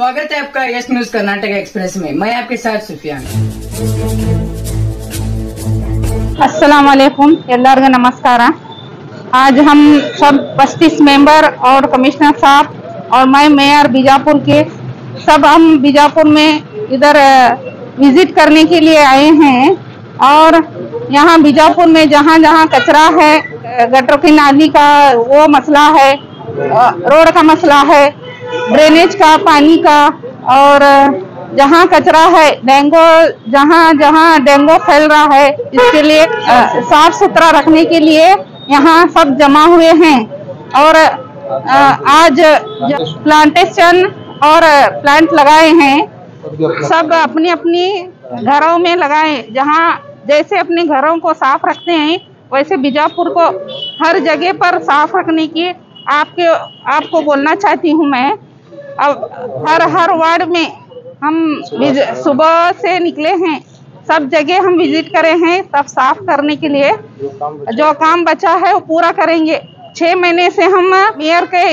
स्वागत है आपका यस न्यूज कर्नाटक एक्सप्रेस में। मैं आपके साथ सुफियान। अस्सलाम वालेकुम, ಎಲ್ಲರಿಗೂ नमस्कार। आज हम सब 35 मेंबर और कमिश्नर साहब और मैं मेयर बीजापुर के सब हम बीजापुर में इधर विजिट करने के लिए आए हैं। और यहाँ बीजापुर में जहाँ जहाँ कचरा है, गटर की नाली का वो मसला है, रोड का मसला है, ड्रेनेज का, पानी का, और जहाँ कचरा है, डेंगू जहाँ जहाँ डेंगू फैल रहा है, इसके लिए साफ सुथरा रखने के लिए यहाँ सब जमा हुए हैं। और आज प्लांटेशन और प्लांट लगाए हैं, सब अपनी अपनी घरों में लगाए। जहाँ जैसे अपने घरों को साफ रखते हैं वैसे बीजापुर को हर जगह पर साफ रखने की आपको बोलना चाहती हूँ मैं। अब हर वार्ड में हम सुबह से निकले हैं, सब जगह हम विजिट करे हैं, सब साफ करने के लिए। जो काम बचा है वो पूरा करेंगे। 6 महीने से हम मेयर के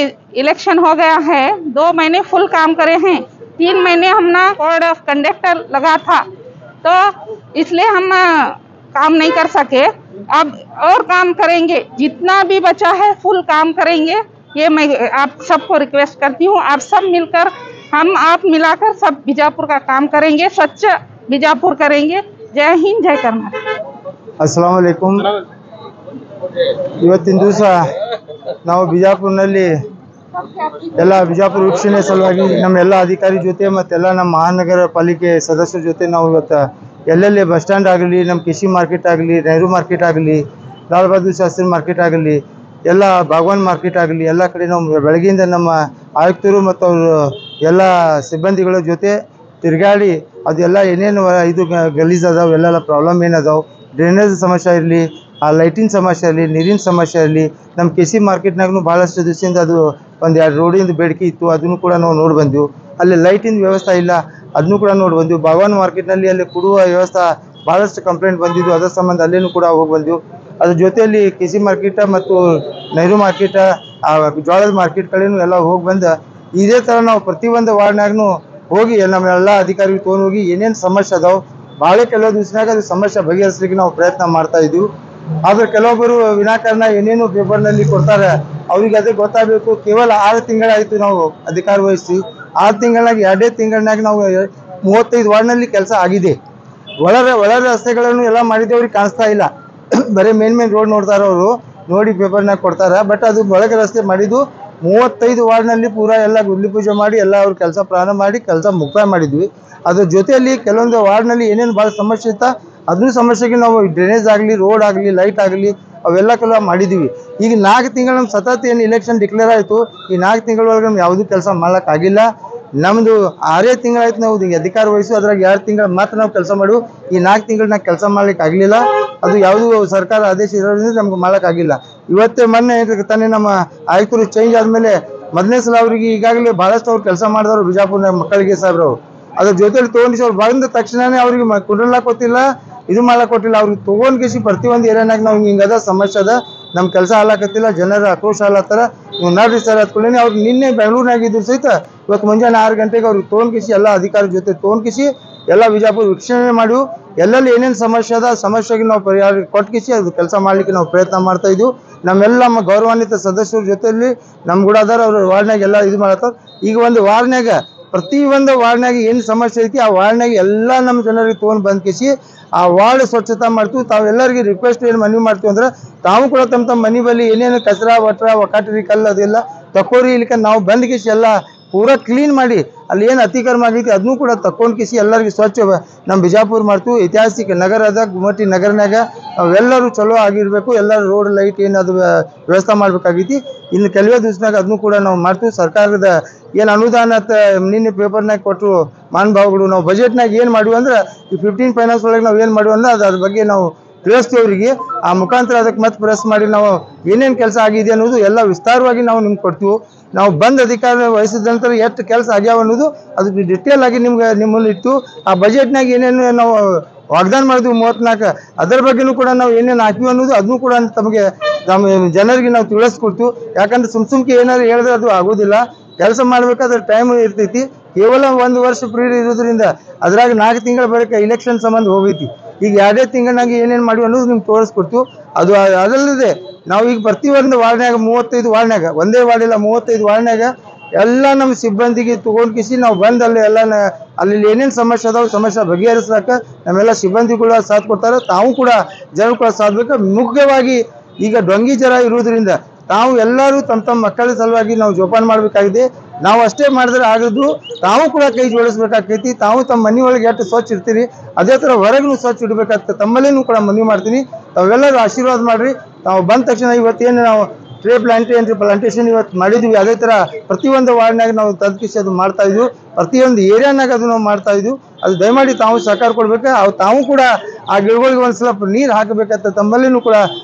इलेक्शन हो गया है, 2 महीने फुल काम करे हैं, 3 महीने हमने कोड ऑफ कंडक्टर लगा था, तो इसलिए हम काम नहीं कर सके। अब और काम करेंगे, जितना भी बचा है फुल काम करेंगे। ये मैं आप सबको रिक्वेस्ट करती हूँ, आप सब मिलकर आप मिलाकर सब बीजापुर का काम करेंगे, स्वच्छ बीजापुर करेंगे। जय हिंद, जय कर्नाटक। अस्ಸಲಾಮು ಅಲೈಕುಂ। ಇವತ್ತಿನ ದಿವಸ ನಾವು ಬಿಜಾಪುರನಲ್ಲಿ ಎಲ್ಲ ಬಿಜಾಪುರ ವೀಕ್ಷಣೆ ಸಲುವಾಗಿ ನಮ್ಮೆಲ್ಲ ಅಧಿಕಾರಿ ಜೊತೆ ಮತ್ತೆಲ್ಲ ನಮ್ಮ ಮಹಾನಗರ ಪಾಲಿಕೆ ಸದಸ್ಯರ ಜೊತೆ ನಾವು ಇವತ್ತು ಎಲ್ಲೆಲ್ಲಿ ಬಸ್ ಸ್ಟ್ಯಾಂಡ್ ಆಗಲಿ, ನಮ್ಮ ಕೃಷಿ ಮಾರ್ಕೆಟ್ ಆಗಲಿ, ನೆಹರು ಮಾರ್ಕೆಟ್ ಆಗಲಿ, ಲಾಲ್ ಬಹದ್ದೂರ್ ಶಾಸ್ತ್ರಿ ಮಾರ್ಕೆಟ್ ಆಗಲಿ, ಎಲ್ಲ ಬಾಗವಾನ್ ಮಾರ್ಕೆಟ್ ಆಗಲಿ, ಎಲ್ಲ ಕಡೆ ನಾವು ಬೆಳಗ್ಗೆಯಿಂದ ನಮ್ಮ ಆಯುಕ್ತರು ಮತ್ತು ಅವರು ಎಲ್ಲ ಸಿಬ್ಬಂದಿಗಳ ಜೊತೆ ತಿರುಗಾಡಿ ಅದೆಲ್ಲ ಏನೇನು ಇದು ಗಲೀಜು ಅದಾವೆ, ಎಲ್ಲ ಪ್ರಾಬ್ಲಮ್ ಏನದಾವೆ, ಡ್ರೈನೇಜ್ ಸಮಸ್ಯೆ ಇರಲಿ, ಆ ಲೈಟಿನ ಸಮಸ್ಯೆ ಇರಲಿ, ನೀರಿನ ಸಮಸ್ಯೆ ಇರಲಿ, ನಮ್ಮ ಕೃಷಿ ಮಾರ್ಕೆಟ್ನಾಗೂ ಭಾಳಷ್ಟು ದಿವಸದಿಂದ ಅದು ಒಂದು 2 ರೋಡಿಂದ ಬೇಡಿಕೆ ಇತ್ತು, ಅದನ್ನು ಕೂಡ ನಾವು ನೋಡಿ ಬಂದೆವು। ಅಲ್ಲಿ ಲೈಟಿನ ವ್ಯವಸ್ಥೆ ಇಲ್ಲ, ಅದನ್ನು ಕೂಡ ನೋಡಿ ಬಂದೆವು। ಬಾಗವಾನ್ ಮಾರ್ಕೆಟ್ನಲ್ಲಿ ಅಲ್ಲಿ ಕುಡುವ ವ್ಯವಸ್ಥೆ ಭಾಳಷ್ಟು ಕಂಪ್ಲೇಂಟ್ ಬಂದಿದ್ದು, ಅದರ ಸಂಬಂಧ ಅಲ್ಲೇನು ಕೂಡ ಹೋಗಿ ಬಂದೆವು। ಅದ್ರ ಜೊತೆಯಲ್ಲಿ ಕೃಷಿ ಮಾರ್ಕೆಟ ಮತ್ತು ನೆಹರು ಮಾರ್ಕೆಟ, ಜೋಳದ ಮಾರ್ಕೆಟ್ ಕಡೆನೂ ಎಲ್ಲ ಹೋಗಿ ಬಂದು ಇದೇ ಥರ ನಾವು ಪ್ರತಿಯೊಂದು ವಾರ್ಡ್ನಾಗೂ ಹೋಗಿ ನಮ್ಮೆಲ್ಲ ಅಧಿಕಾರಿಗಳು ತೊಗೊಂಡು ಹೋಗಿ ಏನೇನು ಸಮಸ್ಯೆ ಅದಾವೆ, ಭಾಳ ಕೆಲವು ದಿವಸನಾಗ ಅದು ಸಮಸ್ಯೆ ಬಗೆಹರಿಸಲಿಕ್ಕೆ ನಾವು ಪ್ರಯತ್ನ ಮಾಡ್ತಾ ಇದ್ದೀವಿ। ಆದರೆ ಕೆಲವೊಬ್ಬರು ವಿನಾಕಾರಣ ಏನೇನು ಪೇಪರ್ನಲ್ಲಿ ಕೊಡ್ತಾರೆ, ಅವ್ರಿಗೆ ಅದೇ ಗೊತ್ತಾಗಬೇಕು। ಕೇವಲ 6 ತಿಂಗಳಾಯಿತು ನಾವು ಅಧಿಕಾರ ವಹಿಸಿ, 6 ತಿಂಗಳಾಗ 2 ತಿಂಗಳಾಗ ನಾವು 35 ವಾರ್ಡ್ನಲ್ಲಿ ಕೆಲಸ ಆಗಿದೆ। ಒಳ ರಸ್ತೆಗಳನ್ನು ಎಲ್ಲ ಮಾಡಿದ್ದೇವ್ರಿಗೆ ಕಾಣಿಸ್ತಾ ಇಲ್ಲ, ಬರೀ ಮೇನ್ ರೋಡ್ ನೋಡ್ತಾರೆ, ಅವರು ನೋಡಿ ಪೇಪರ್ನಾಗ ಕೊಡ್ತಾರೆ, ಬಟ್ ಅದು ಒಳಗೆ ರಸ್ತೆ ಮಾಡಿದ್ದು 35 ವಾರ್ಡ್ನಲ್ಲಿ ಪೂರಾ ಎಲ್ಲ ಗುದ್ಲಿ ಪೂಜೆ ಮಾಡಿ ಎಲ್ಲ ಅವ್ರ ಕೆಲಸ ಪ್ರಾರಂಭ ಮಾಡಿ ಕೆಲಸ ಮುಕ್ತಾಯ ಮಾಡಿದ್ವಿ। ಅದ್ರ ಜೊತೆಯಲ್ಲಿ ಕೆಲವೊಂದು ವಾರ್ಡ್ನಲ್ಲಿ ಏನೇನು ಭಾಳ ಸಮಸ್ಯೆ ಇತ್ತ ಅದನ್ನ ಸಮಸ್ಯೆಗೆ ನಾವು ಡ್ರೈನೇಜ್ ಆಗಲಿ, ರೋಡ್ ಆಗಲಿ, ಲೈಟ್ ಆಗಲಿ ಅವೆಲ್ಲ ಕೆಲವು ಮಾಡಿದ್ದೀವಿ। ಈಗ 4 ತಿಂಗಳು ನಮ್ಮ ಸತತ ಏನು ಇಲೆಕ್ಷನ್ ಡಿಕ್ಲೇರ್ ಆಯಿತು, ಈ 4 ತಿಂಗಳೊಳಗೆ ನಮ್ಗೆ ಯಾವುದೂ ಕೆಲಸ ಮಾಡೋಕ್ಕಾಗಿಲ್ಲ। ನಮ್ಮದು 6 ತಿಂಗಳಾಯ್ತು ನಾವು ಅಧಿಕಾರ ವಹಿಸು, ಅದ್ರಾಗ 2 ತಿಂಗಳು ಮಾತ್ರ ನಾವು ಕೆಲಸ ಮಾಡು, ಈ 4 ತಿಂಗಳನ್ನ ಕೆಲಸ ಮಾಡ್ಲಿಕ್ಕೆ ಆಗಲಿಲ್ಲ। ಅದು ಯಾವುದೂ ಸರ್ಕಾರ ಆದೇಶ ಇರೋದ್ರಿಂದ ನಮ್ಗೆ ಮಾಡೋಕ್ಕಾಗಿಲ್ಲ। ಇವತ್ತೇ ಮೊನ್ನೆ ತಾನೇ ನಮ್ಮ ಆಯುಕ್ತರು ಚೇಂಜ್ ಆದಮೇಲೆ ಮೊದಲನೇ ಸಲ ಅವ್ರಿಗೆ ಈಗಾಗಲೇ ಭಾಳಷ್ಟು ಅವ್ರು ಕೆಲಸ ಮಾಡಿದವರು ಬಿಜಾಪುರ್ನಾಗ ಮಕ್ಕಳಿಗೆ ಸಾಹೇಬ್ರವ್ರು ಅದ್ರ ಜೊತೆಲಿ ತೊಗೊಂಡು ಅವ್ರು ಬಂದ ತಕ್ಷಣವೇ ಅವ್ರಿಗೆ ಕುಂಡ್ರಲ್ಲ ಕೊಟ್ಟಿಲ್ಲ, ಇದು ಮಾಡಕ್ಕೆ ಕೊಟ್ಟಿಲ್ಲ, ಅವ್ರಿಗೆ ತೊಗೊಂಡು ಕಿಸಿ ಪ್ರತಿಯೊಂದು ಏರಿಯಾನಾಗ ನಾವು ಹಿಂಗದ ಸಮಸ್ಯೆ ಅದ, ನಮ್ಮ ಕೆಲಸ ಹಾಲಾಕತ್ತಿಲ್ಲ, ಜನರ ಆಕ್ರೋಶ ಹಾಲತ್ತಾರ, ನೀವು ನೋಡ್ರಿ ಸರ್ ಹತ್ಕೊಳ್ಳಿ। ಅವ್ರು ನಿನ್ನೆ ಬೆಂಗಳೂರಿನಾಗಿದ್ರು ಸಹಿತ ಇವತ್ತು ಮುಂಜಾನೆ 6 ಗಂಟೆಗೆ ಅವ್ರಿಗೆ ತೊಗೊಂಡು ಕಿಸಿ ಎಲ್ಲ ಅಧಿಕಾರಿ ಜೊತೆ ತೊಗೊಂಡು ಕಿಸಿ ಎಲ್ಲ ಬಿಜಾಪುರ ವೀಕ್ಷಣೆ ಮಾಡಿ ಎಲ್ಲೆಲ್ಲಿ ಏನೇನು ಸಮಸ್ಯೆ ಅದ ಸಮಸ್ಯೆಗೆ ನಾವು ಪರಿಹಾರ ಕೊಟ್ಟು ಕಿಸಿ ಅದು ಕೆಲಸ ಮಾಡಲಿಕ್ಕೆ ನಾವು ಪ್ರಯತ್ನ ಮಾಡ್ತಾ ಇದ್ದೀವಿ। ನಮ್ಮ ಗೌರವಾನ್ವಿತ ಸದಸ್ಯರ ಜೊತೆಯಲ್ಲಿ ನಮ್ಮ ಕೂಡ ಅದಾರ, ಅವ್ರ ವಾರ್ಡ್ನಾಗ ಎಲ್ಲ ಇದು ಮಾಡತ್ತಾರ। ಈಗ ಒಂದು ವಾರ್ಡ್ನಾಗ ಪ್ರತಿಯೊಂದು ವಾರ್ಡ್ನಾಗ ಏನು ಸಮಸ್ಯೆ ಐತಿ ಆ ವಾರ್ಡ್ನಾಗ ಎಲ್ಲ ನಮ್ಮ ಜನರಿಗೆ ತೊಗೊಂಡು ಬಂದು ಕಿಸಿ ಆ ವಾರ್ಡ್ ಸ್ವಚ್ಛತಾ ಮಾಡ್ತೀವಿ। ತಾವೆಲ್ಲರಿಗೆ ರಿಕ್ವೆಸ್ಟ್ ಏನು ಮನವಿ ಮಾಡ್ತೀವಿ ಅಂದ್ರೆ ತಾವು ಕೂಡ ತಮ್ಮ ಮನೆ ಬಳಿ ಏನೇನು ಕಚರಾ ಒಕಾಟರಿ ಕಲ್ಲು ಅದೆಲ್ಲ ತಕೋರಿ, ಇಲ್ಲಿಕ ನಾವು ಬಂದು ಕಿಸಿ ಎಲ್ಲ ಪೂರಾ ಕ್ಲೀನ್ ಮಾಡಿ ಅಲ್ಲಿ ಏನು ಅತಿಕ್ರಮ ಆಗೈತಿ ಅದನ್ನು ಕೂಡ ತಕೊಂಡು ಕಿಸಿ ಎಲ್ಲರಿಗೆ ಸ್ವಚ್ಛ ನಮ್ಮ ಬಿಜಾಪುರ ಮಾಡ್ತೀವಿ। ಐತಿಹಾಸಿಕ ನಗರ ಅದ, ಗುಮ್ಮಟಿ ನಗರನಾಗ ನಾವೆಲ್ಲರೂ ಚಲೋ ಆಗಿರಬೇಕು, ಎಲ್ಲರೂ ರೋಡ್ ಲೈಟ್ ಏನು ಅದು ವ್ಯವಸ್ಥೆ ಮಾಡಬೇಕಾಗೈತಿ। ಇನ್ನು ಕೆಲವೇ ದಿವಸನಾಗ ಅದನ್ನು ಕೂಡ ನಾವು ಮಾಡ್ತೀವಿ। ಸರ್ಕಾರದ ಏನು ಅನುದಾನ ನಿನ್ನೆ ಪೇಪರ್ನಾಗ ಕೊಟ್ಟರು ಮಹಾನುಭಾವಗಳು, ನಾವು ಬಜೆಟ್ನಾಗ ಏನು ಮಾಡಿವಿ ಅಂದ್ರೆ ಈ 15 ಫೈನಾನ್ಸ್ ಒಳಗೆ ನಾವು ಏನು ಮಾಡಿವಿ ಅಂದ್ರೆ ಅದ್ರ ಬಗ್ಗೆ ನಾವು ತಿಳಿಸ್ತೀವಿ ಅವರಿಗೆ, ಆ ಮುಖಾಂತರ ಅದಕ್ಕೆ ಮತ್ತೆ ಪ್ರೆಸ್ ಮಾಡಿ ನಾವು ಏನೇನು ಕೆಲಸ ಆಗಿದೆ ಅನ್ನೋದು ಎಲ್ಲ ವಿಸ್ತಾರವಾಗಿ ನಾವು ನಿಮ್ಗೆ ಕೊಡ್ತೀವಿ। ನಾವು ಬಂದು ಅಧಿಕಾರ ವಹಿಸಿದ ನಂತರ ಎಷ್ಟು ಕೆಲಸ ಆಗ್ಯಾವ ಅನ್ನೋದು ಅದಕ್ಕೆ ಡಿಟೇಲ್ ಆಗಿ ನಿಮ್ಮಲ್ಲಿ ಇಟ್ಟು ಆ ಬಜೆಟ್ನಾಗ ಏನೇನು ನಾವು ವಾಗ್ದಾನ ಮಾಡಿದ್ವಿ 34 ಅದರ ಬಗ್ಗೆನೂ ಕೂಡ ನಾವು ಏನೇನು ಹಾಕಿವಿ ಅನ್ನೋದು ಅದನ್ನು ಕೂಡ ತಮಗೆ ನಮ್ಮ ಜನರಿಗೆ ನಾವು ತಿಳಿಸ್ಕೊಡ್ತೀವಿ। ಯಾಕಂದ್ರೆ ಸುಮ್ಕೆ ಏನಾದ್ರು ಹೇಳಿದ್ರೆ ಅದು ಆಗೋದಿಲ್ಲ, ಕೆಲಸ ಮಾಡಬೇಕಾದ್ರೆ ಟೈಮ್ ಇರ್ತೈತಿ, ಕೇವಲ 1 ವರ್ಷ ಪೀರಿಯಡ್ ಇರೋದ್ರಿಂದ ಅದ್ರಾಗ 4 ತಿಂಗಳ ಬಳಿಕ ಇಲೆಕ್ಷನ್ ಸಂಬಂಧ ಹೋಗೈತಿ. ಈಗ 2 ತಿಂಗಳಾಗ ಏನೇನು ಮಾಡಿವಿ ಅನ್ನೋದು ನಿಮ್ಗೆ ತೋರಿಸ್ಕೊಡ್ತೀವಿ. ಅದು ಅದಲ್ಲದೆ ನಾವು ಈಗ ಪ್ರತಿಯೊಂದು ವಾರ್ಡ್ನಾಗ 35 ವಾರ್ಡ್ನಾಗ, ಒಂದೇ ವಾರ್ಡ್ ಇಲ್ಲ 35 ವಾರ್ಡ್ನಾಗ ಎಲ್ಲ ನಮ್ಮ ಸಿಬ್ಬಂದಿಗೆ ತಗೊಂಡ್ಕಿಸಿ ನಾವು ಬಂದು ಅಲ್ಲಿ ಏನೇನು ಸಮಸ್ಯೆ ಅದಾವ ಸಮಸ್ಯೆ ಬಗೆಹರಿಸ್ಲಾಕ ನಮ್ಮೆಲ್ಲ ಸಿಬ್ಬಂದಿಗಳು ಸಾಥ್ ಕೊಡ್ತಾರೆ. ತಾವು ಕೂಡ ಜನರು ಕೂಡ ಸಾಥ್ ಬೇಕು. ಮುಖ್ಯವಾಗಿ ಈಗ ಡೊಂಗಿ ಜ್ವರ ಇರುವುದರಿಂದ ತಾವು ಎಲ್ಲರೂ ತಮ್ಮ ಮಕ್ಕಳ ಸಲುವಾಗಿ ನಾವು ಜೋಪಾನ ಮಾಡಬೇಕಾಗಿದೆ. ನಾವು ಅಷ್ಟೇ ಮಾಡಿದ್ರೆ ಆಗದು, ತಾವು ಕೂಡ ಕೈ ಜೋಡಿಸ್ಬೇಕಾಗ್ತೈತಿ. ತಾವು ತಮ್ಮ ಮನೆ ಒಳಗೆ ಎಷ್ಟು ಸ್ವಚ್ಛ ಇರ್ತೀರಿ ಅದೇ ಥರ ಹೊರಗೂ ಸ್ವಚ್ಛ ಇಡಬೇಕಾಗ್ತದೆ. ತಮ್ಮಲ್ಲೇನೂ ಕೂಡ ಮನವಿ ಮಾಡ್ತೀನಿ, ತಾವೆಲ್ಲರೂ ಆಶೀರ್ವಾದ ಮಾಡಿರಿ. ತಾವು ಬಂದ ತಕ್ಷಣ ಇವತ್ತೇನು ನಾವು ಪ್ಲಾಂಟೇಶನ್ ಇವತ್ತು ಮಾಡಿದ್ವಿ, ಅದೇ ಥರ ಪ್ರತಿಯೊಂದು ವಾರ್ಡ್ನಾಗ ನಾವು ತಲುಪಿಸಿ ಅದು ಮಾಡ್ತಾ ಇದ್ವಿ. ಪ್ರತಿಯೊಂದು ಏರಿಯಾನಾಗ ಅದು ನಾವು ಮಾಡ್ತಾ ಇದ್ವಿ. ಅದು ದಯಮಾಡಿ ತಾವು ಸಹಕಾರ ಕೊಡ್ಬೇಕು. ತಾವು ಕೂಡ ಆ ಗಿಡಗಳಿಗೆ ಒಂದು ಸ್ವಲ್ಪ ನೀರು ಹಾಕಬೇಕಂತ ತಮ್ಮಲ್ಲಿನೂ ಕೂಡ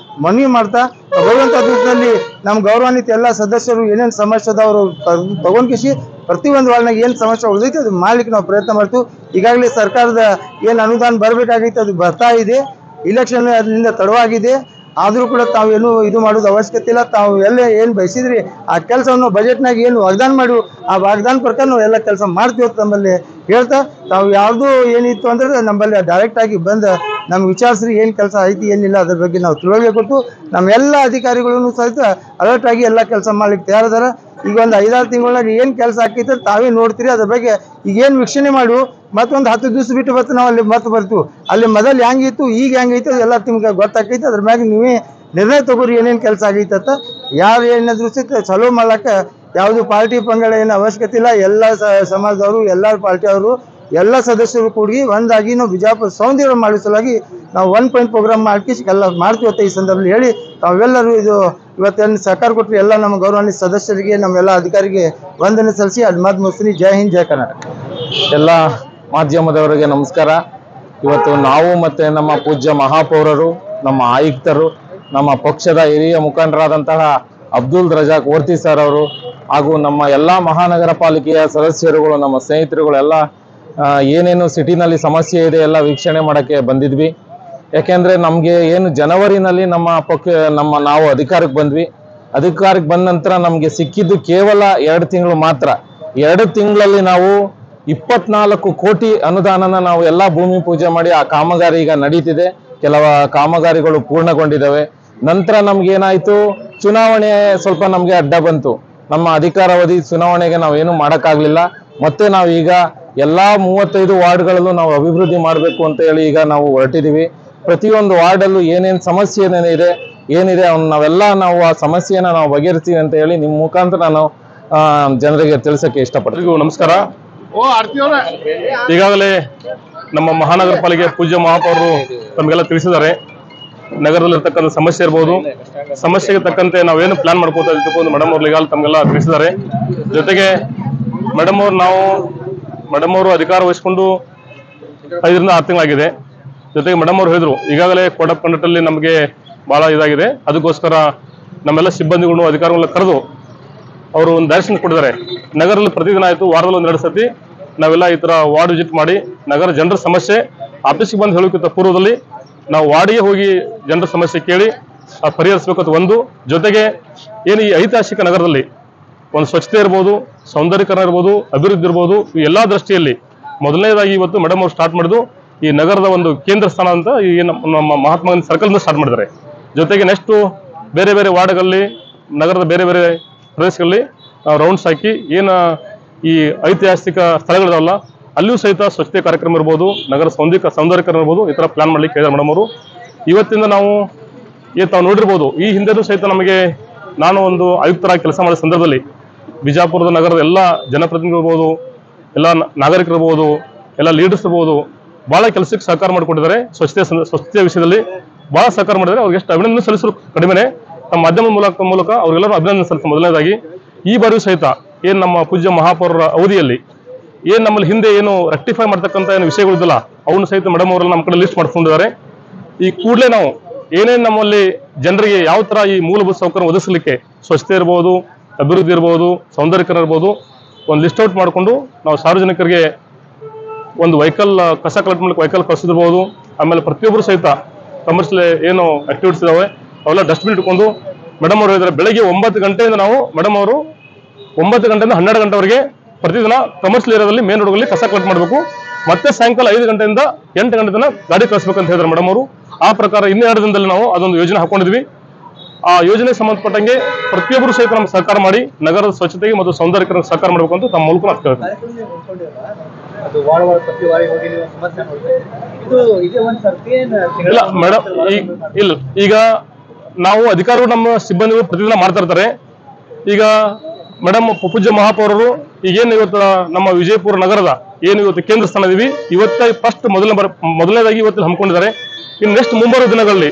ಮನವಿ ಮಾಡ್ತಾ, ಬರುವಂಥ ದಿವಸದಲ್ಲಿ ನಮ್ಮ ಗೌರವಾನ್ವಿತ ಎಲ್ಲ ಸದಸ್ಯರು ಏನೇನು ಸಮಸ್ಯೆ ಅದಾವರು ತಗೊಂಡ್ಕಿಸಿ ಪ್ರತಿಯೊಂದು ವಾರ್ಡ್ನಾಗ ಏನು ಸಮಸ್ಯೆ ಉಳಿದೈತೆ ಅದು ಮಾಡ್ಲಿಕ್ಕೆ ನಾವು ಪ್ರಯತ್ನ ಮಾಡ್ತೀವಿ. ಈಗಾಗಲೇ ಸರ್ಕಾರದ ಏನು ಅನುದಾನ ಬರಬೇಕಾಗೈತೆ ಅದು ಬರ್ತಾ ಇದೆ. ಇಲೆಕ್ಷನ್ ಅದರಿಂದ ತಡವಾಗಿದೆ. ಆದರೂ ಕೂಡ ತಾವೇನು ಇದು ಮಾಡೋದು ಅವಶ್ಯಕತೆ ಇಲ್ಲ. ತಾವು ಎಲ್ಲ ಏನು ಬಯಸಿದ್ರಿ ಆ ಕೆಲಸವನ್ನು ಬಜೆಟ್ನಾಗ ಏನು ವಾಗ್ದಾನ ಮಾಡಿ ಆ ವಾಗ್ದಾನ ಪ್ರಕಾರ ನಾವು ಎಲ್ಲ ಕೆಲಸ ಮಾಡ್ತೀವಿ ಅಂತ ನಮ್ಮಲ್ಲಿ ಹೇಳ್ತಾ, ತಾವು ಯಾವುದು ಏನಿತ್ತು ಅಂದರೆ ನಮ್ಮಲ್ಲಿ ಡೈರೆಕ್ಟಾಗಿ ಬಂದು ನಮ್ಗೆ ವಿಚಾರಿಸ್ರಿ ಏನು ಕೆಲಸ ಐತಿ ಏನಿಲ್ಲ ಅದ್ರ ಬಗ್ಗೆ ನಾವು ತಿಳುವಳಿಕೆ ಕೊಟ್ಟು ನಮ್ಮೆಲ್ಲ ಅಧಿಕಾರಿಗಳೂ ಸಹಿತ ಅಲರ್ಟ್ ಆಗಿ ಎಲ್ಲ ಕೆಲಸ ಮಾಡ್ಲಿಕ್ಕೆ ತಯಾರಿದಾರ. ಈಗ ಒಂದು 5-6 ತಿಂಗಳಾಗ ಏನು ಕೆಲಸ ಆಕೈತೆ ತಾವೇ ನೋಡ್ತೀರಿ. ಅದ್ರ ಬಗ್ಗೆ ಈಗೇನು ವೀಕ್ಷಣೆ ಮಾಡು ಮತ್ತೊಂದು 10 ದಿವಸ ಬಿಟ್ಟು ಬರ್ತೀವಿ ನಾವು ಅಲ್ಲಿ ಮತ್ತೆ ಬರ್ತೀವಿ. ಅಲ್ಲಿ ಮೊದಲು ಹೆಂಗಿತ್ತು ಈಗ ಹೆಂಗೈತೆ ಎಲ್ಲ ನಿಮ್ಗೆ ಗೊತ್ತಾಕೈತೆ. ಅದ್ರ ಮ್ಯಾಗ ನೀವೇ ನಿರ್ಣಯ ತಗೋರಿ ಏನೇನು ಕೆಲಸ ಆಗೈತೆ ಅಂತ. ಯಾರು ಏನಾದರೂ ಸಹಿತ ಚಲೋ ಮಾಡ್ಲಿಕ್ಕೆ ಯಾವುದು ಪಾರ್ಟಿ ಪಂಗಡ ಏನು ಅವಶ್ಯಕತೆ ಇಲ್ಲ. ಎಲ್ಲ ಸಮಾಜದವರು ಎಲ್ಲ ಪಾರ್ಟಿಯವರು ಎಲ್ಲ ಸದಸ್ಯರು ಕೂಡಿ ಒಂದಾಗಿ ನಾವು ಬಿಜಾಪುರ ಸೌಂದರ್ಯ ಮಾಡಿಸಲಾಗಿ ನಾವು 1 ಪಾಯಿಂಟ್ ಪ್ರೋಗ್ರಾಮ್ ಮಾಡ್ಕಿಸಿ ಎಲ್ಲ ಮಾಡ್ತೀವಿ ಅಂತ ಈ ಸಂದರ್ಭದಲ್ಲಿ ಹೇಳಿ ತಾವೆಲ್ಲರೂ ಇವತ್ತೇನು ಸಹಕಾರ ಕೊಟ್ಟರೆ ಎಲ್ಲ ನಮ್ಮ ಗೌರವಾನ್ವಿತ ಸದಸ್ಯರಿಗೆ ನಮ್ಮೆಲ್ಲ ಅಧಿಕಾರಿಗೆ ವಂದನೆ ಸಲ್ಲಿಸಿ ಅದು ಮಾತು ಮುಗಿಸ್ತೀನಿ. ಜೈ ಹಿಂದ್, ಜೈ ಕರ್ನಾಟಕ. ಎಲ್ಲ ಮಾಧ್ಯಮದವರಿಗೆ ನಮಸ್ಕಾರ. ಇವತ್ತು ನಾವು ಮತ್ತು ನಮ್ಮ ಪೂಜ್ಯ ಮಹಾಪೌರರು, ನಮ್ಮ ಆಯುಕ್ತರು, ನಮ್ಮ ಪಕ್ಷದ ಹಿರಿಯ ಮುಖಂಡರಾದಂತಹ ಅಬ್ದುಲ್ ರಜಾಕ್ ಓರ್ತಿ ಸರ್ ಅವರು ಹಾಗೂ ನಮ್ಮ ಎಲ್ಲ ಮಹಾನಗರ ಪಾಲಿಕೆಯ ಸದಸ್ಯರುಗಳು, ನಮ್ಮ ಸ್ನೇಹಿತರುಗಳು ಎಲ್ಲ ಏನೇನು ಸಿಟಿನಲ್ಲಿ ಸಮಸ್ಯೆ ಇದೆ ಎಲ್ಲ ವೀಕ್ಷಣೆ ಮಾಡೋಕ್ಕೆ ಬಂದಿದ್ವಿ. ಯಾಕೆಂದರೆ ನಮಗೆ ಏನು ಜನವರಿನಲ್ಲಿ ನಾವು ಅಧಿಕಾರಕ್ಕೆ ಬಂದ್ವಿ. ಅಧಿಕಾರಕ್ಕೆ ಬಂದ ನಂತರ ನಮಗೆ ಸಿಕ್ಕಿದ್ದು ಕೇವಲ 2 ತಿಂಗಳು ಮಾತ್ರ. 2 ತಿಂಗಳಲ್ಲಿ ನಾವು 24 ಕೋಟಿ ಅನುದಾನನ ನಾವು ಎಲ್ಲ ಭೂಮಿ ಪೂಜೆ ಮಾಡಿ ಆ ಕಾಮಗಾರಿ ಈಗ ನಡೀತಿದೆ. ಕೆಲವು ಕಾಮಗಾರಿಗಳು ಪೂರ್ಣಗೊಂಡಿದ್ದಾವೆ. ನಂತರ ನಮ್ಗೇನಾಯಿತು, ಚುನಾವಣೆ ಸ್ವಲ್ಪ ನಮಗೆ ಅಡ್ಡ ಬಂತು. ನಮ್ಮ ಅಧಿಕಾರಾವಧಿ ಚುನಾವಣೆಗೆ ನಾವೇನು ಮಾಡೋಕ್ಕಾಗಲಿಲ್ಲ. ಮತ್ತೆ ನಾವು ಈಗ ಎಲ್ಲ 35 ವಾರ್ಡ್ಗಳಲ್ಲೂ ನಾವು ಅಭಿವೃದ್ಧಿ ಮಾಡಬೇಕು ಅಂತ ಹೇಳಿ ಈಗ ನಾವು ಹೊರಟಿದ್ದೀವಿ. ಪ್ರತಿಯೊಂದು ವಾರ್ಡಲ್ಲೂ ಏನೇನು ಸಮಸ್ಯೆ ಏನಿದೆ ನಾವೆಲ್ಲ ಆ ಸಮಸ್ಯೆಯನ್ನು ನಾವು ಬಗೆಹರಿಸ್ತೀವಿ ಅಂತ ಹೇಳಿ ನಿಮ್ಮ ಮುಖಾಂತರ ನಾವು ಜನರಿಗೆ ತಿಳಿಸೋಕ್ಕೆ ಇಷ್ಟಪಡ್ತೀವಿ. ನಮಸ್ಕಾರ. ಈಗಾಗಲೇ ನಮ್ಮ ಮಹಾನಗರ ಪಾಲಿಕೆ ಪೂಜ್ಯ ಮಹಾಪೌರರು ತಮಗೆಲ್ಲ ತಿಳಿಸಿದ್ದಾರೆ. ನಗರದಲ್ಲಿರ್ತಕ್ಕಂಥ ಸಮಸ್ಯೆ ಇರ್ಬೋದು, ಸಮಸ್ಯೆಗೆ ತಕ್ಕಂತೆ ನಾವೇನು ಪ್ಲಾನ್ ಮಾಡ್ಕೋತಾ ಇದ್ದಕ್ಕೂ ಮೇಡಮ್ ಅವ್ರು ಈಗಾಗಲೇ ತಮಗೆಲ್ಲ ತಿಳಿಸಿದ್ದಾರೆ. ಜೊತೆಗೆ ಮೇಡಮ್ ಅವರು ಅಧಿಕಾರ ವಹಿಸ್ಕೊಂಡು 5ರಿಂದ 6 ತಿಂಗಳಾಗಿದೆ. ಜೊತೆಗೆ ಮೇಡಮ್ ಅವರು ಹೇಳಿದ್ರು ಈಗಾಗಲೇ ಕೋಡ್ ಆಫ್ ಕಂಡಕ್ಟ್ ಅಲ್ಲಿ ನಮಗೆ ಬಹಳ ಇದಾಗಿದೆ. ಅದಕ್ಕೋಸ್ಕರ ನಮ್ಮೆಲ್ಲ ಸಿಬ್ಬಂದಿಗಳು ಅಧಿಕಾರಿಗಳನ್ನ ಕರೆದು ಅವರು ಒಂದು ಡೈರೆಕ್ಷನ್ ಕೊಟ್ಟಿದ್ದಾರೆ. ನಗರದಲ್ಲಿ ಪ್ರತಿದಿನ ಆಯಿತು, ವಾರದಲ್ಲಿ 1-2 ಸತಿ ನಾವೆಲ್ಲ ಈ ಥರ ವಾರ್ಡ್ ವಿಸಿಟ್ ಮಾಡಿ ನಗರ ಜನರ ಸಮಸ್ಯೆ ಆಫೀಸಿಗೆ ಬಂದು ಹೇಳೋಕ್ಕಿಂತ ಪೂರ್ವದಲ್ಲಿ ನಾವು ವಾರ್ಡಿಗೆ ಹೋಗಿ ಜನರ ಸಮಸ್ಯೆ ಕೇಳಿ ಪರಿಹರಿಸಬೇಕಂತ ಒಂದು. ಜೊತೆಗೆ ಏನು ಈ ಐತಿಹಾಸಿಕ ನಗರದಲ್ಲಿ ಒಂದು ಸ್ವಚ್ಛತೆ ಇರ್ಬೋದು, ಸೌಂದರ್ಯೀಕರಣ ಇರ್ಬೋದು, ಅಭಿವೃದ್ಧಿ ಇರ್ಬೋದು, ಈ ಎಲ್ಲ ದೃಷ್ಟಿಯಲ್ಲಿ ಮೊದಲನೇದಾಗಿ ಇವತ್ತು ಮೇಡಮ್ ಅವರು ಸ್ಟಾರ್ಟ್ ಮಾಡಿದ್ದು ಈ ನಗರದ ಒಂದು ಕೇಂದ್ರ ಸ್ಥಾನ ಅಂತ ಈ ನಮ್ಮ ಮಹಾತ್ಮ ಗಾಂಧಿ ಸರ್ಕಲ್ನ ಸ್ಟಾರ್ಟ್ ಮಾಡಿದ್ದಾರೆ. ಜೊತೆಗೆ ನೆಕ್ಸ್ಟು ಬೇರೆ ಬೇರೆ ವಾರ್ಡ್ಗಳಲ್ಲಿ, ನಗರದ ಬೇರೆ ಬೇರೆ ಪ್ರದೇಶಗಳಲ್ಲಿ ರೌಂಡ್ಸ್ ಹಾಕಿ ಏನು ಈ ಐತಿಹಾಸಿಕ ಸ್ಥಳಗಳಿದಾವಲ್ಲ ಅಲ್ಲಿಯೂ ಸಹಿತ ಸ್ವಚ್ಛತೆ ಕಾರ್ಯಕ್ರಮ ಇರ್ಬೋದು, ನಗರ ಸೌಂದರ್ಯೀಕರಣ ಇರ್ಬೋದು, ಈ ಥರ ಪ್ಲಾನ್ ಮಾಡ್ಲಿಕ್ಕೆ ಹೇಳಿದ್ದಾರೆ ಮೇಡಮ್ ಅವರು. ಇವತ್ತಿಂದ ನಾವು ತಾವು ನೋಡಿರ್ಬೋದು, ಈ ಹಿಂದೆನೂ ಸಹಿತ ನಮಗೆ ನಾನು ಒಂದು ಆಯುಕ್ತರಾಗಿ ಕೆಲಸ ಮಾಡೋ ಸಂದರ್ಭದಲ್ಲಿ ಬಿಜಾಪುರದ ನಗರದ ಎಲ್ಲ ಜನಪ್ರತಿನಿಧಿಗಳು ಇರ್ಬೋದು, ಎಲ್ಲ ನಾಗರಿಕರು ಇರ್ಬೋದು, ಎಲ್ಲ ಲೀಡರ್ಸ್ ಇರ್ಬೋದು, ಭಾಳ ಕೆಲಸಕ್ಕೆ ಸಹಕಾರ ಮಾಡಿಕೊಟ್ಟಿದ್ದಾರೆ. ಸ್ವಚ್ಛತೆ ವಿಷಯದಲ್ಲಿ ಭಾಳ ಸಹಕಾರ ಮಾಡಿದ್ದಾರೆ. ಅವ್ರಿಗೆ ಎಷ್ಟು ಅಭಿನಂದನೆ ಸಲ್ಲಿಸಲು ಕಡಿಮೆನೆ. ನಮ್ಮ ಮಾಧ್ಯಮದ ಮೂಲಕ ಅವ್ರಿಗೆಲ್ಲರೂ ಅಭಿನಂದನೆ ಸಲ್ಲಿಸ. ಮೊದಲನೇದಾಗಿ ಈ ಬಾರಿಯೂ ಸಹಿತ ಏನು ನಮ್ಮ ಪೂಜ್ಯ ಮಹಾಪೌರರ ಅವಧಿಯಲ್ಲಿ ಏನು ನಮ್ಮಲ್ಲಿ ಹಿಂದೆ ಏನು ರೆಕ್ಟಿಫೈ ಮಾಡ್ತಕ್ಕಂಥ ಏನು ವಿಷಯಗಳಿದ್ದಲ್ಲ ಅವನು ಸಹಿತ ಮೇಡಮ್ ಅವರೆಲ್ಲ ನಮ್ಮ ಕಡೆ ಲಿಸ್ಟ್ ಮಾಡ್ಕೊಂಡಿದ್ದಾರೆ. ಈ ಕೂಡಲೇ ನಾವು ಏನೇನು ನಮ್ಮಲ್ಲಿ ಜನರಿಗೆ ಯಾವ ಥರ ಈ ಮೂಲಭೂತ ಸೌಕರ್ಯ ಒದಗಿಸಲಿಕ್ಕೆ ಸ್ವಚ್ಛತೆ ಇರ್ಬೋದು, ಅಭಿವೃದ್ಧಿ ಇರ್ಬೋದು, ಸೌಂದರ್ಯೀಕರಣ ಇರ್ಬೋದು, ಒಂದು ಲಿಸ್ಟ್ ಔಟ್ ಮಾಡಿಕೊಂಡು ನಾವು ಸಾರ್ವಜನಿಕರಿಗೆ ಒಂದು ವೆಹಿಕಲ್ ಕಸ ಕಲೆಕ್ಟ್ ಮಾಡಲಿಕ್ಕೆ ವೆಹಿಕಲ್ ಕಳಿಸಿರ್ಬೋದು. ಆಮೇಲೆ ಪ್ರತಿಯೊಬ್ಬರು ಸಹಿತ ಕಮರ್ಷಿಯಲ್ ಏನು ಆಕ್ಟಿವಿಟೀಸ್ ಇದಾವೆ ಅವೆಲ್ಲ ಡಸ್ಟ್ಬಿನ್ ಇಟ್ಕೊಂಡು ಮೇಡಮ್ ಅವರು ಹೇಳಿದ್ರೆ ಬೆಳಗ್ಗೆ 9 ಗಂಟೆಯಿಂದ ನಾವು ಮೇಡಮ್ ಅವರು 9 ಗಂಟೆಯಿಂದ 12 ಗಂಟೆವರೆಗೆ ಪ್ರತಿದಿನ ಕಮರ್ಷಿಯಲ್ ಏರಿಯಾದಲ್ಲಿ ಮೇನ್ ರೋಡ್ಗಳಲ್ಲಿ ಕಸ ಕಲೆಕ್ಟ್ ಮಾಡಬೇಕು. ಮತ್ತೆ ಸಾಯಂಕಾಲ 5 ಗಂಟೆಯಿಂದ 8 ಗಂಟೆ ತನಕ ಗಾಡಿ ಕಳಿಸ್ಬೇಕಂತ ಹೇಳಿದ್ರು ಮೇಡಮ್ ಅವರು. ಆ ಪ್ರಕಾರ 2 ದಿನದಲ್ಲಿ ನಾವು ಅದೊಂದು ಯೋಜನೆ ಹಾಕೊಂಡಿದ್ವಿ. ಆ ಯೋಜನೆಗೆ ಸಂಬಂಧಪಟ್ಟಂಗೆ ಪ್ರತಿಯೊಬ್ಬರು ಸಹಿತ ನಮ್ಗೆ ಸಹಕಾರ ಮಾಡಿ ನಗರದ ಸ್ವಚ್ಛತೆಗೆ ಮತ್ತು ಸೌಂದರ್ಯಕರಣ ಸಹಕಾರ ಮಾಡಬೇಕು ಅಂತ ತಮ್ಮ ಮೂಲಕ ನಾನು ಕೇಳ್ತೀನಿ. ಇಲ್ಲ ಮೇಡಮ್, ಇಲ್ಲ ಈಗ ನಾವು ಅಧಿಕಾರಿಗಳು ನಮ್ಮ ಸಿಬ್ಬಂದಿಗಳು ಪ್ರತಿದಿನ ಮಾಡ್ತಾ ಇರ್ತಾರೆ. ಈಗ ಮೇಡಮ್ ಪೂಜ್ಯ ಮಹಾಪೌರರು ಈಗೇನು ಇವತ್ತು ನಮ್ಮ ವಿಜಯಪುರ ನಗರದ ಏನು ಇವತ್ತು ಕೇಂದ್ರ ಸ್ಥಾನ ಇದೀವಿ, ಇವತ್ತ ಫಸ್ಟ್ ಮೊದಲನೇದಾಗಿ ಇವತ್ತು ಹಮ್ಮಿಕೊಂಡಿದ್ದಾರೆ. ಇನ್ನು ನೆಕ್ಸ್ಟ್ ಮುಂಬರುವ ದಿನಗಳಲ್ಲಿ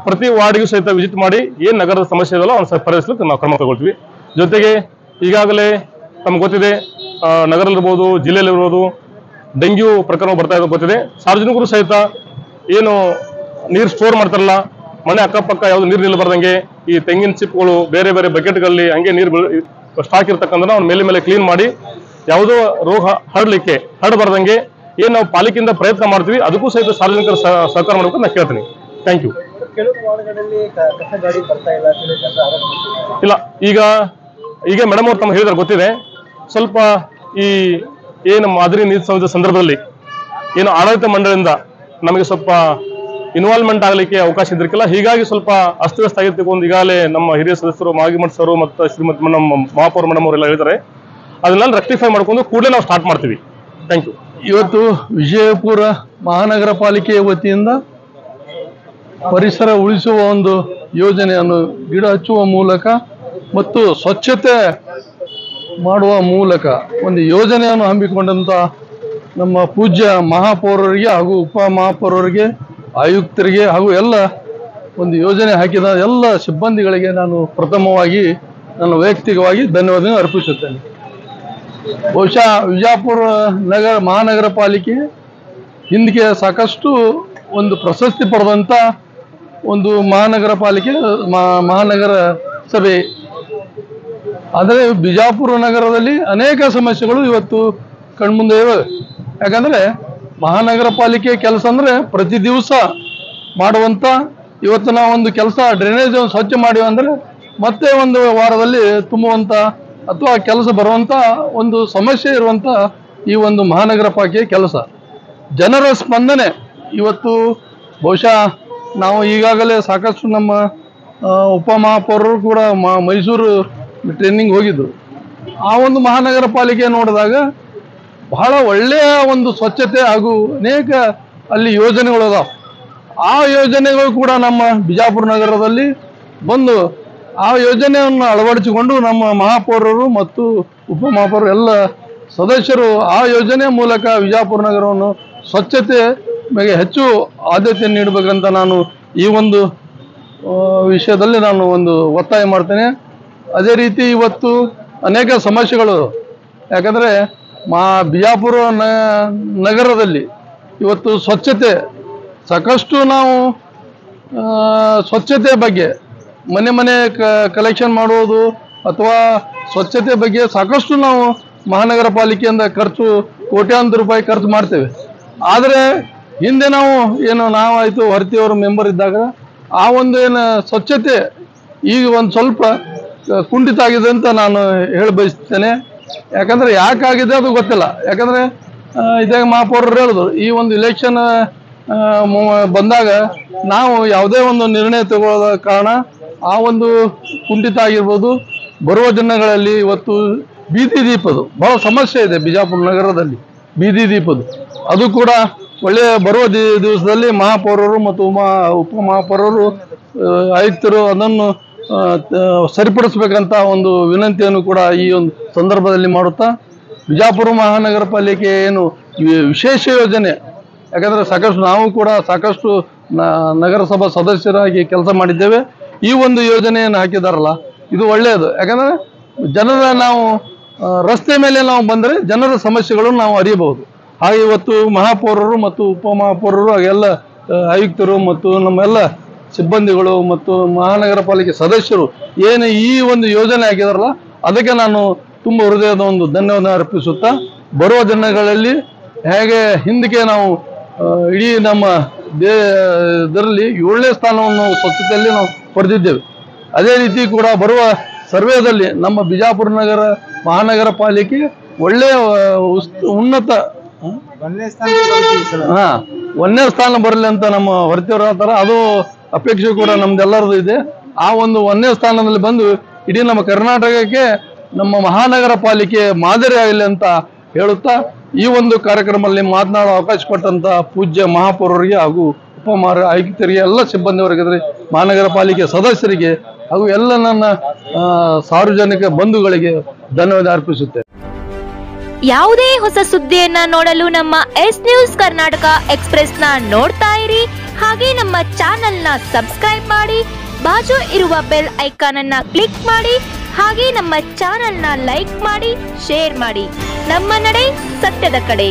ಪ್ರತಿ ವಾರ್ಡ್ಗೂ ಸಹಿತ ವಿಸಿಟ್ ಮಾಡಿ ಏನು ನಗರದ ಸಮಸ್ಯೆ ಇದೆಯಲ್ಲ ಅವ್ನು ಪರಿಹರಿಸಲಿಕ್ಕೆ ನಾವು ಕ್ರಮ ತಗೊಳ್ತೀವಿ. ಜೊತೆಗೆ ಈಗಾಗಲೇ ತಮ್ಗೆ ಗೊತ್ತಿದೆ, ನಗರದಲ್ಲಿರ್ಬೋದು, ಜಿಲ್ಲೆಯಲ್ಲಿರ್ಬೋದು ಡೆಂಗ್ಯೂ ಪ್ರಕರಣ ಬರ್ತಾ ಇರೋದು ಗೊತ್ತಿದೆ. ಸಾರ್ವಜನಿಕರು ಸಹಿತ ಏನು ನೀರು ಸ್ಟೋರ್ ಮಾಡ್ತಾರಲ್ಲ, ಮನೆ ಅಕ್ಕಪಕ್ಕ ಯಾವುದು ನೀರು ನಿಲ್ಲಬಾರ್ದಂಗೆ ಈ ತೆಂಗಿನ ಚಿಪ್ಗಳು ಬೇರೆ ಬೇರೆ ಬಕೆಟ್ಗಳಲ್ಲಿ ಹಂಗೆ ನೀರು ಸ್ಟಾಕ್ ಇರ್ತಕ್ಕಂಥ ಅವ್ನ ಮೇಲೆ ಕ್ಲೀನ್ ಮಾಡಿ ಯಾವುದೋ ರೋಗ ಹರಡಬಾರ್ದಂಗೆ ಏನು ನಾವು ಪಾಲಿಕೆಯಿಂದ ಪ್ರಯತ್ನ ಮಾಡ್ತೀವಿ, ಅದಕ್ಕೂ ಸಹಿತ ಸಾರ್ವಜನಿಕರ ಸಹಕಾರ ಮಾಡಬೇಕು ನಾನು ಕೇಳ್ತೀನಿ. Thank you. ಇಲ್ಲ ಈಗ ಮೇಡಮ್ ಅವ್ರು ತಮ್ಮ ಹೇಳಿದ್ರೆ ಗೊತ್ತಿದೆ, ಸ್ವಲ್ಪ ಈ ಏನು ಮಾದರಿ ನೀತಿ ಸಂಹಿತೆ ಸಂದರ್ಭದಲ್ಲಿ ಏನು ಆಡಳಿತ ಮಂಡಳಿಯಿಂದ ನಮಗೆ ಸ್ವಲ್ಪ ಇನ್ವಾಲ್ವ್ಮೆಂಟ್ ಆಗಲಿಕ್ಕೆ ಅವಕಾಶ ಇದ್ರಿಕಿಲ್ಲ. ಹೀಗಾಗಿ ಸ್ವಲ್ಪ ಅಸ್ತವ್ಯಸ್ತ ಆಗಿರ್ತಿತ್ತು. ಈಗಾಗಲೇ ನಮ್ಮ ಹಿರಿಯ ಸದಸ್ಯರು ಮಾಗಿಮಠ್ ಸರ್ ಮತ್ತು ಶ್ರೀಮತಿ ನಮ್ಮ ಮಹಾಪೌರ ಮೇಡಮ್ ಅವರೆಲ್ಲ ಹೇಳಿದ್ದಾರೆ. ಅದನ್ನೆಲ್ಲ ರೆಕ್ಟಿಫೈ ಮಾಡ್ಕೊಂಡು ಕೂಡಲೇ ನಾವು ಸ್ಟಾರ್ಟ್ ಮಾಡ್ತೀವಿ. Thank you. ಇವತ್ತು ವಿಜಯಪುರ ಮಹಾನಗರ ಪಾಲಿಕೆಯ ವತಿಯಿಂದ ಪರಿಸರ ಉಳಿಸುವ ಒಂದು ಯೋಜನೆಯನ್ನು ಗಿಡ ಹಚ್ಚುವ ಮೂಲಕ ಮತ್ತು ಸ್ವಚ್ಛತೆ ಮಾಡುವ ಮೂಲಕ ಒಂದು ಯೋಜನೆಯನ್ನು ಹಮ್ಮಿಕೊಂಡಂಥ ನಮ್ಮ ಪೂಜ್ಯ ಮಹಾಪೌರರಿಗೆ ಹಾಗೂ ಉಪ ಮಹಾಪೌರರಿಗೆ, ಆಯುಕ್ತರಿಗೆ ಹಾಗೂ ಎಲ್ಲ ಒಂದು ಯೋಜನೆ ಹಾಕಿದ ಎಲ್ಲ ಸಿಬ್ಬಂದಿಗಳಿಗೆ ನಾನು ಪ್ರಥಮವಾಗಿ ನನ್ನ ವೈಯಕ್ತಿಕವಾಗಿ ಧನ್ಯವಾದ ಅರ್ಪಿಸುತ್ತೇನೆ. ಬಹುಶಃ ವಿಜಯಪುರ ಮಹಾನಗರ ಪಾಲಿಕೆ ಹಿಂದಿಗೆ ಸಾಕಷ್ಟು ಒಂದು ಪ್ರಶಸ್ತಿ ಪಡೆದಂಥ ಒಂದು ಮಹಾನಗರ ಪಾಲಿಕೆ ಮಹಾನಗರ ಸಭೆ. ಆದರೆ ಬಿಜಾಪುರ ನಗರದಲ್ಲಿ ಅನೇಕ ಸಮಸ್ಯೆಗಳು ಇವತ್ತು ಕಣ್ಮುಂದೆ ಇವೆ. ಯಾಕಂದರೆ ಮಹಾನಗರ ಪಾಲಿಕೆ ಕೆಲಸ ಅಂದರೆ ಪ್ರತಿ ದಿವಸ ಮಾಡುವಂಥ, ಇವತ್ತು ನಾವು ಒಂದು ಕೆಲಸ ಡ್ರೈನೇಜ್ ಸ್ವಚ್ಛ ಮಾಡಿವೆ ಅಂದರೆ ಮತ್ತೆ ಒಂದು ವಾರದಲ್ಲಿ ತುಂಬುವಂಥ ಅಥವಾ ಕೆಲಸ ಬರುವಂಥ ಒಂದು ಸಮಸ್ಯೆ ಇರುವಂಥ ಈ ಒಂದು ಮಹಾನಗರ ಪಾಲಿಕೆ ಕೆಲಸ. ಜನರ ಸ್ಪಂದನೆ ಇವತ್ತು ಬಹುಶಃ ನಾವು ಈಗಾಗಲೇ ಸಾಕಷ್ಟು ನಮ್ಮ ಉಪಮಹಾಪೌರರು ಕೂಡ ಮೈಸೂರು ಟ್ರೈನಿಂಗ್ ಹೋಗಿದ್ರು. ಆ ಒಂದು ಮಹಾನಗರ ಪಾಲಿಕೆ ನೋಡಿದಾಗ ಬಹಳ ಒಳ್ಳೆಯ ಒಂದು ಸ್ವಚ್ಛತೆ ಹಾಗೂ ಅನೇಕ ಅಲ್ಲಿ ಯೋಜನೆಗಳು ಅದಾವೆ. ಆ ಯೋಜನೆಗಳು ಕೂಡ ನಮ್ಮ ಬಿಜಾಪುರ ನಗರದಲ್ಲಿ ಬಂದು ಆ ಯೋಜನೆಯನ್ನು ಅಳವಡಿಸಿಕೊಂಡು ನಮ್ಮ ಮಹಾಪೌರರು ಮತ್ತು ಉಪಮಹಾಪೌರರು ಎಲ್ಲ ಸದಸ್ಯರು ಆ ಯೋಜನೆ ಮೂಲಕ ವಿಜಯಪುರ ನಗರವನ್ನು ಸ್ವಚ್ಛತೆ ಬಗ್ಗೆ ಹೆಚ್ಚು ಆದ್ಯತೆ ನೀಡಬೇಕಂತ ನಾನು ಈ ಒಂದು ವಿಷಯದಲ್ಲಿ ನಾನು ಒಂದು ಒತ್ತಾಯ ಮಾಡ್ತೇನೆ. ಅದೇ ರೀತಿ ಇವತ್ತು ಅನೇಕ ಸಮಸ್ಯೆಗಳು, ಯಾಕಂದರೆ ಬಿಜಾಪುರ ನಗರದಲ್ಲಿ ಇವತ್ತು ಸ್ವಚ್ಛತೆ ಸಾಕಷ್ಟು ನಾವು ಸ್ವಚ್ಛತೆ ಬಗ್ಗೆ ಮನೆ ಕಲೆಕ್ಷನ್ ಮಾಡುವುದು ಅಥವಾ ಸ್ವಚ್ಛತೆ ಬಗ್ಗೆ ಸಾಕಷ್ಟು ನಾವು ಮಹಾನಗರ ಪಾಲಿಕೆಯಿಂದ ಕೋಟ್ಯಾಂತರ ರೂಪಾಯಿ ಖರ್ಚು ಮಾಡ್ತೇವೆ. ಆದರೆ ಹಿಂದೆ ನಾವಾಯಿತು ಹೊರತಿಯವರು ಮೆಂಬರ್ ಇದ್ದಾಗ ಆ ಒಂದು ಸ್ವಚ್ಛತೆ ಈಗ ಒಂದು ಸ್ವಲ್ಪ ಕುಂಠಿತ ಆಗಿದೆ ಅಂತ ನಾನು ಹೇಳಿ ಬಯಸ್ತೇನೆ. ಯಾಕಂದರೆ ಯಾಕಾಗಿದೆ ಅದು ಗೊತ್ತಿಲ್ಲ. ಯಾಕಂದರೆ ಇದಾಗ ಮಹಾಪೌರರು ಹೇಳಿದ್ರು, ಈ ಒಂದು ಇಲೆಕ್ಷನ್ ಬಂದಾಗ ನಾವು ಯಾವುದೇ ಒಂದು ನಿರ್ಣಯ ತಗೊಳ್ಳೋದ ಕಾರಣ ಆ ಒಂದು ಕುಂಠಿತ ಆಗಿರ್ಬೋದು. ಬರುವ ದಿನಗಳಲ್ಲಿ ಇವತ್ತು ಬೀದಿ ದೀಪದು ಬಹಳ ಸಮಸ್ಯೆ ಇದೆ ಬಿಜಾಪುರ ನಗರದಲ್ಲಿ. ಬೀದಿ ದೀಪದು ಅದು ಕೂಡ ಒಳ್ಳೆಯ ಬರುವ ದಿವಸದಲ್ಲಿ ಮಹಾಪೌರರು ಮತ್ತು ಉಪಮಹಾಪೌರರು, ಆಯುಕ್ತರು ಅದನ್ನು ಸರಿಪಡಿಸಬೇಕಂತ ಒಂದು ವಿನಂತಿಯನ್ನು ಕೂಡ ಈ ಒಂದು ಸಂದರ್ಭದಲ್ಲಿ ಮಾಡುತ್ತಾ, ಬಿಜಾಪುರ ಮಹಾನಗರ ಪಾಲಿಕೆ ಏನು ವಿಶೇಷ ಯೋಜನೆ, ಯಾಕಂದರೆ ನಾವು ಕೂಡ ಸಾಕಷ್ಟು ನಗರಸಭಾ ಸದಸ್ಯರಾಗಿ ಕೆಲಸ ಮಾಡಿದ್ದೇವೆ. ಈ ಒಂದು ಯೋಜನೆಯನ್ನು ಹಾಕಿದಾರಲ್ಲ ಇದು ಒಳ್ಳೆಯದು. ಯಾಕಂದರೆ ನಾವು ರಸ್ತೆ ಮೇಲೆ ನಾವು ಬಂದರೆ ಜನರ ಸಮಸ್ಯೆಗಳನ್ನು ನಾವು ಅರಿಯಬಹುದು. ಹಾಗೆ ಇವತ್ತು ಮಹಾಪೌರರು ಮತ್ತು ಉಪಮಹಾಪೌರರು ಹಾಗೆಲ್ಲ ಆಯುಕ್ತರು ಮತ್ತು ನಮ್ಮೆಲ್ಲ ಸಿಬ್ಬಂದಿಗಳು ಮತ್ತು ಮಹಾನಗರ ಪಾಲಿಕೆ ಸದಸ್ಯರು ಏನು ಈ ಒಂದು ಯೋಜನೆ ಹಾಕಿದಾರಲ್ಲ ಅದಕ್ಕೆ ನಾನು ತುಂಬ ಹೃದಯದ ಒಂದು ಧನ್ಯವಾದ ಅರ್ಪಿಸುತ್ತಾ, ಬರುವ ದಿನಗಳಲ್ಲಿ ಹೇಗೆ ಹಿಂದಕ್ಕೆ ನಾವು ಇಡೀ ನಮ್ಮ ಇದರಲ್ಲಿ 7ನೇ ಸ್ಥಾನವನ್ನು ಸ್ವಚ್ಛತೆಯಲ್ಲಿ ನಾವು ಪಡೆದಿದ್ದೇವೆ, ಅದೇ ರೀತಿ ಕೂಡ ಬರುವ ಸರ್ವೇದಲ್ಲಿ ನಮ್ಮ ಬಿಜಾಪುರ ಮಹಾನಗರ ಪಾಲಿಕೆ ಒಳ್ಳೆಯ ಉನ್ನತ ಒಂದನೇ ಸ್ಥಾನಕ್ಕೆ ಬರ್ತೀವಿ ಈ ಸಲ. ಒಂದನೇ ಸ್ಥಾನ ಬರಲಿ ಅಂತ ನಮ್ಮ ಹೊರತಿಯವರು ಹೇಳ್ತಾರೆ. ಅದು ಅಪೇಕ್ಷೆ ಕೂಡ ನಮ್ದೆಲ್ಲರದು ಇದೆ. ಆ ಒಂದು ಒಂದನೇ ಸ್ಥಾನದಲ್ಲಿ ಬಂದು ಇಡೀ ನಮ್ಮ ಕರ್ನಾಟಕಕ್ಕೆ ನಮ್ಮ ಮಹಾನಗರ ಪಾಲಿಕೆ ಮಾದರಿ ಆಗಲಿ ಅಂತ ಹೇಳುತ್ತಾ ಈ ಒಂದು ಕಾರ್ಯಕ್ರಮದಲ್ಲಿ ಮಾತನಾಡೋ ಅವಕಾಶ ಕೊಟ್ಟಂತ ಪೂಜ್ಯ ಮಹಾಪೌರರಿಗೆ ಹಾಗೂ ಆಯುಕ್ತರಿಗೆ, ಎಲ್ಲ ಸಿಬ್ಬಂದಿ ವರ್ಗದಲ್ಲಿ, ಮಹಾನಗರ ಪಾಲಿಕೆ ಸದಸ್ಯರಿಗೆ ಹಾಗೂ ಎಲ್ಲ ನನ್ನ ಸಾರ್ವಜನಿಕ ಬಂಧುಗಳಿಗೆ ಧನ್ಯವಾದ ಅರ್ಪಿಸುತ್ತೇನೆ. ಯಾವುದೇ ಹೊಸ ಸುದ್ದಿಯನ್ನ ನೋಡಲು ನಮ್ಮ ಎಸ್ ನ್ಯೂಸ್ ಕರ್ನಾಟಕ ಎಕ್ಸ್ಪ್ರೆಸ್ ನ ನೋಡ್ತಾ ಇರಿ. ಹಾಗೆ ನಮ್ಮ ಚಾನೆಲ್ ನ ಸಬ್ಸ್ಕ್ರೈಬ್ ಮಾಡಿ, ಬಾಜು ಇರುವ ಬೆಲ್ ಐಕಾನ್ ಅನ್ನ ಕ್ಲಿಕ್ ಮಾಡಿ. ಹಾಗೆ ನಮ್ಮ ಚಾನೆಲ್ ನ ಲೈಕ್ ಮಾಡಿ, ಶೇರ್ ಮಾಡಿ. ನಮ್ಮ ನಡೆ ಸತ್ಯದ ಕಡೆ.